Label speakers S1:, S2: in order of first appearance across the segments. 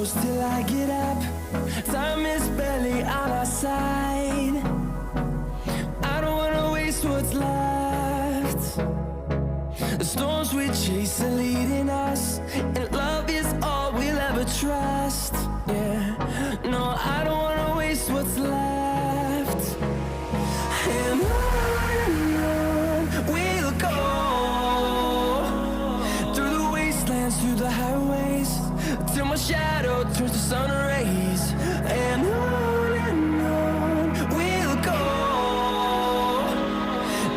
S1: close till I get up. Time is barely on our side. I don't wanna waste what's left. The storms we chase are leading us, and love is all we'll ever trust. Yeah, no, I don't wanna waste what's left. And on we'll go, through the wastelands, through the highways, till my shadow turns to sun rays. And on we'll go,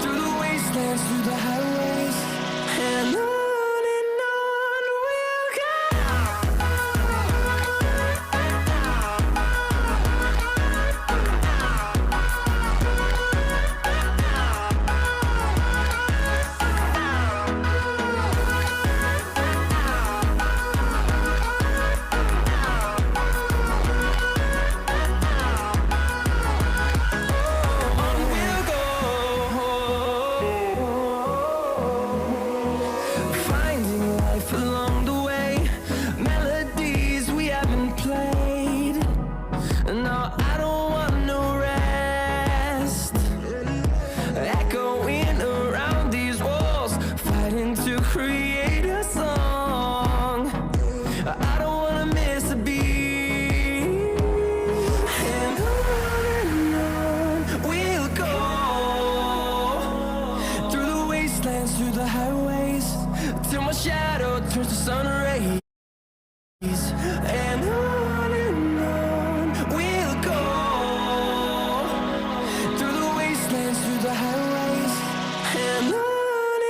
S1: through the wastelands, through the highways, and on we'll go. Along the way, melodies we haven't played. No, I don't want no rest. Echoing around these walls, fighting to create a song. I don't wanna miss a beat. And on we'll go, through the wastelands, through the highways, till my shadow turns to sun rays. And on we'll go, through the wastelands, through the highways, and on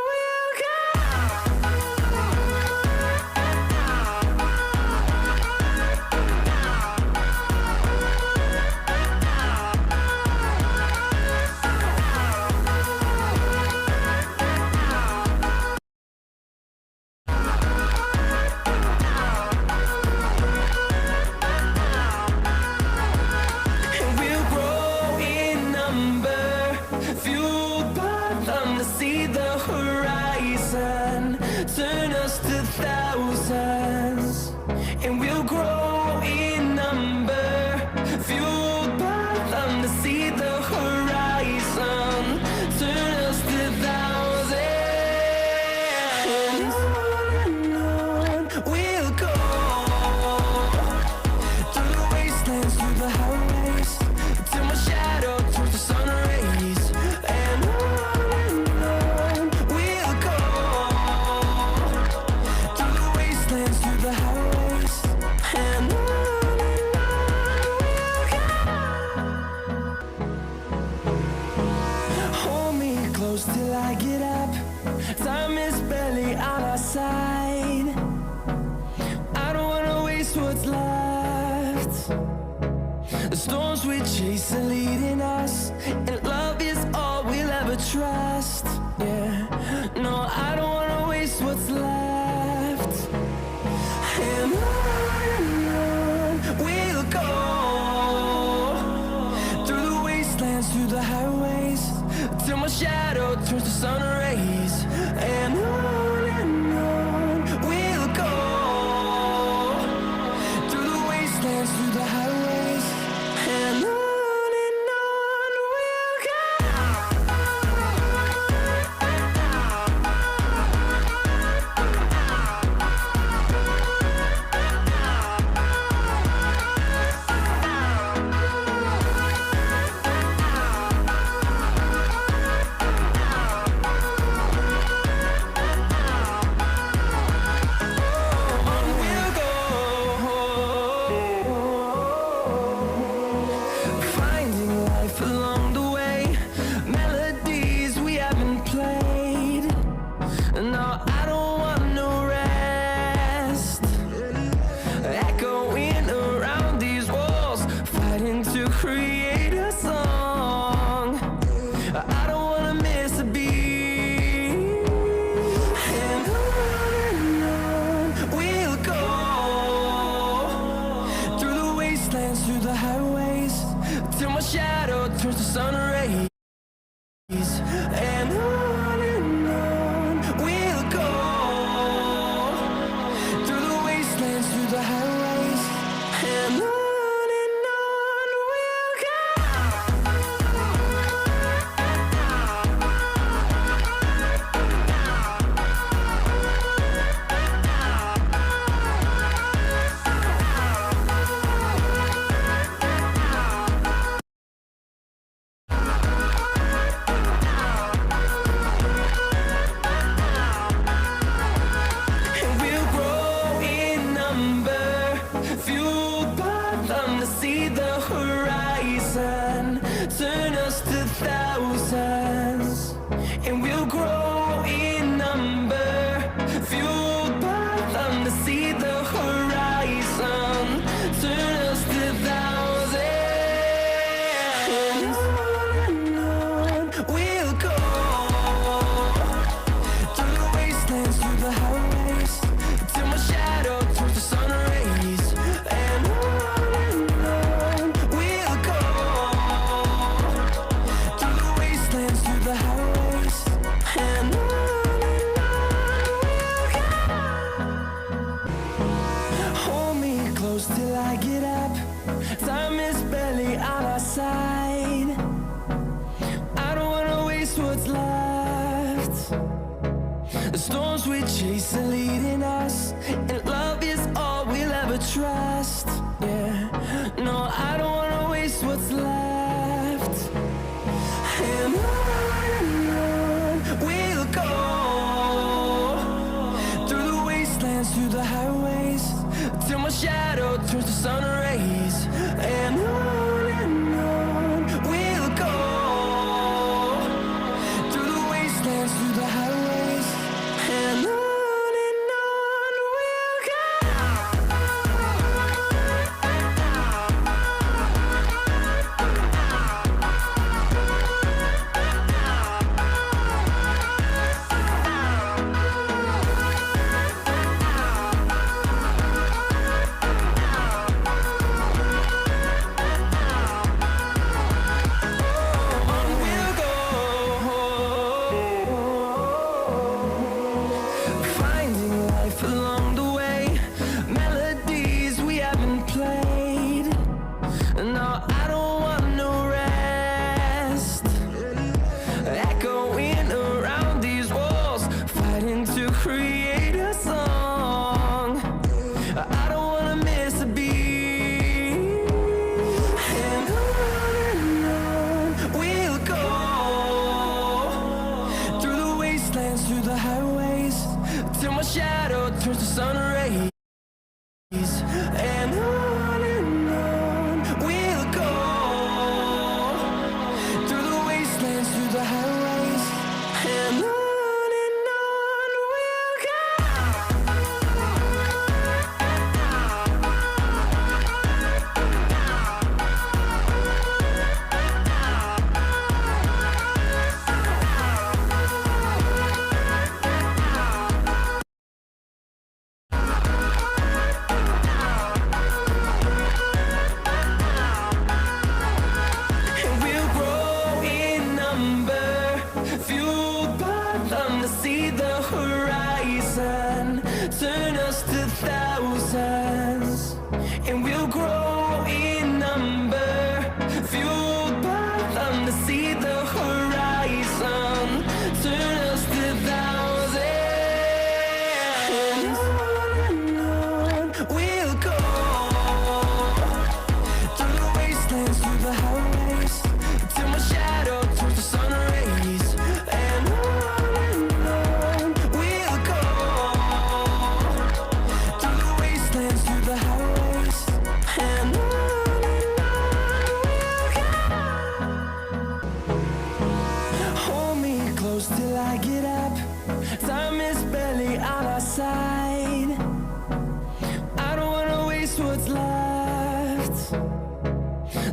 S1: we'll go. See the horizon, turn us to thousands, and we'll grow in number, fueled by them to see the horizon, turn us to thousands. And on we'll go, through the wastelands, through the highways, till my shadow turns to sun rays. And till I get up, time is barely on our side. I don't wanna waste what's left. The storms we chase are leading us, and love is all we'll ever trust. Yeah, no, I don't wanna waste what's left. And on we'll go, through the wastelands, through the highways, till my shadow turns to sun rays. And on we'll go, through the wastelands, through the highways, and on we'll go. Along the way, melodies we haven't played. No, I don't want no rest. Echoing around these walls, fighting to create a song. I don't wanna miss a beat. And on we'll go, through the wastelands, through the highways, till my shadow turns to sun rays. And on we'll go, through the wastelands, through the chasing, leading us, and love is all we'll ever trust. Yeah, no, I don't wanna waste what's left. And on we'll go, through the wastelands, through the highways, till my shadow turns to sun rays. And on we'll go, through the wastelands, through the highways, and on we'll go. Create a song. I don't wanna miss a beat. And on we'll go, through the wastelands, through the highways, till my shadow turns to sun rays. And on we'll go, through the wastelands, through the highways, and on. See the horizon, turn us to thousands, and we'll grow in number, fueled by them to see the horizon, turn us to thousands. And on we'll go, through the wastelands, through the highways, till my shadow turns to sun rays. And till I get up, time is barely on our side. I don't wanna waste what's left.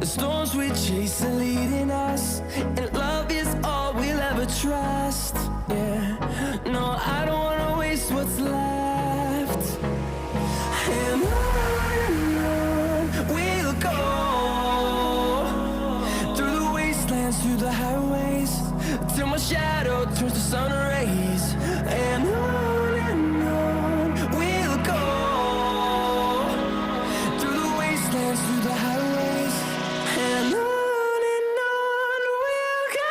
S1: The storms we chase are leading us, and love is all we'll ever trust. Yeah, no, I don't wanna waste what's left. And on we'll go, through the wastelands, through the highways, till my shadow turns to sun rays. And on we'll go, through the wastelands, through the highways, and on we'll go.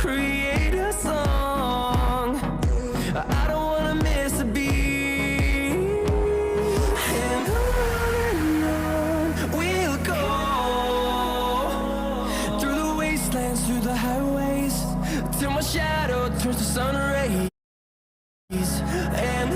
S1: Create a song. I don't wanna miss a beat. And on we'll go, through the wastelands, through the highways, till my shadow turns to sun rays. And